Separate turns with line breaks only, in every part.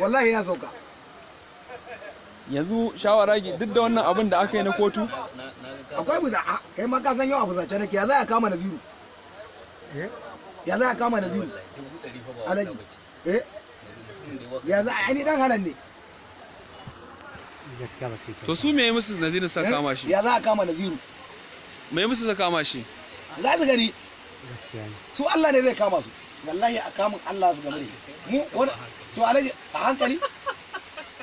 wallahi ya sauka.
Yanzu shawara duk da wannan abin da aka yi na kotu
akwai buza kai ma ka san yau abu zace nake ya za a kama Naziru ya za a kama Naziru alaji ya za a ni dan halan ne
to su me musu Naziru sa kama shi
ya za a kama Naziru
me musu sa kama shi
za su gani su Allah ne zai kama su wallahi a kamun Allah su game mu to alaji a hankali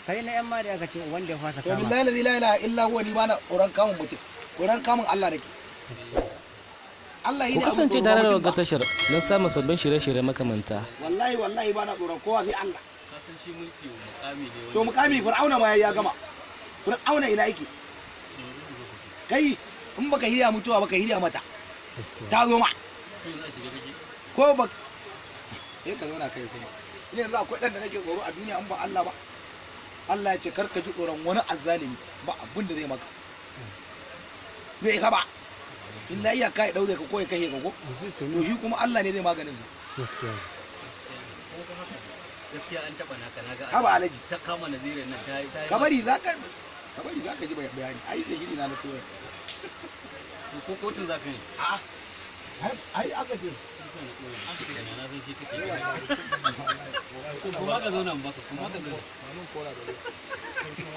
kai na yan ma da aka ce wanda ya fasa
to
kama
billahi la ilaha illa huwa ni bana tsoron kamun mutum tsoron kamun Allah nake Allah
ku kasance tare da wagga tashar don samun sabbin shirye-shirye makamanta
wallahi bana tsoron kowa sai Allah
kasan shi mulki mukami ne
to mukami fir'auna ma ya gama fir'auna ina yake kai in baka hiriya mutuwa baka hiriya mata ta zo ma ko ba ka zo na kai kuma ne yanzu akwai dan da nake tsoro a duniya an ba Allah ba Allah ya ce karka ji tsoron wani azzalimi ba abin da zai maka bai isa ba illa iya kai daure ka ko ya kashe ka ko to shi kuma Allah ne zai maganin sa
gaskiya an taba naka naga
haba alaji
ta kama Nazirin nan ta
kabari zaka ji bayani ai da gidi na koyar
ko kotun zaka yi
a'a ai aka ce
na san shi kake kuma ka zo nan baka kuma ka zo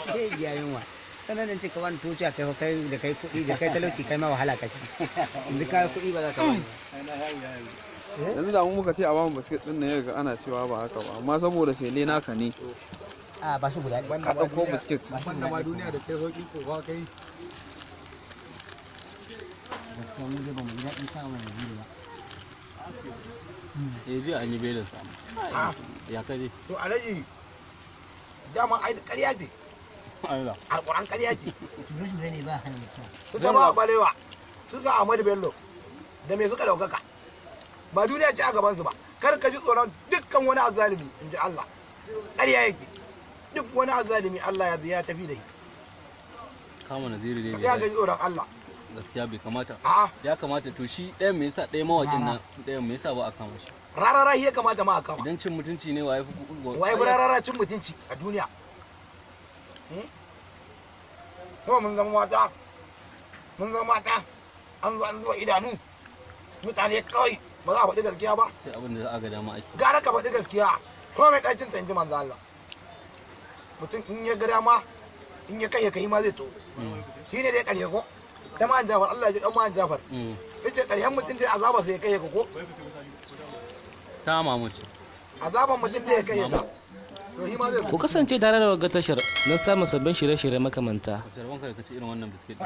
sai yayin wa sanan nan ce ka wani tuciya kai da kai kuɗi da kai talauci kai ma wahala kashi inda kai kuɗi ba za ka bani
yanzu da mu muka ce a bamu biskit din nan yaga ana cewa ba haka ba amma saboda sai le naka ne
a ba su guda
ka dauko biskit
banda ma duniya da kai sauki ko ba kai
gaskiya mun ga ba mu daɗin samun Naziru ba
ji an yi belin sa ya kaje
to alaji dama ai da ƙarya ce
Allah
alƙur'an ƙarya ce
shirye ne ba hana mutum
su ta ba balewa su sa Ahmadu Bello da me suka daukaka ba duniya ce a gaban su ba kar ka ji tsoron dukkan wani azzalimi inji Allah ƙarya yake duk wani azzalimi Allah ya tafi da shi
kama Naziru ne
ya ga tsoron Allah
gaskiya bai kamata
a'a
ya kamata to shi ɗayan me yasa ɗaya mawakin nan ɗayan me yasa ba a kama shi
rarara ya kamata ma a kama
idan cin mutunci ne waye
waye rarara cin mutunci a duniya kuma mun zama mata an zo idanu mutane kawai ba za a faɗi gaskiya ba
sai abin da za a ga dama ake
gara ka faɗi gaskiya ko mai ɗakin tsanci manzo Allah mutum in ya ga dama in ya kai ma zai to shi ne dai ƙarya ko ta ma'an Jafar Allah ya ji ɗan ma'an Jafar yace ƙarshen mutum dai azaba sai ya kai ka ko
ta mamuci
azaban mutum da ya kai ka to shi ma zai
ku kasance tare da wagga tashar don samun sabbin shirye-shirye makamanta
wace rabon ka ci irin wannan biskit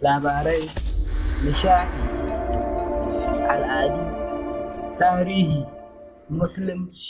labarai, nishaɗi, al'adu, tarihi, musulunci.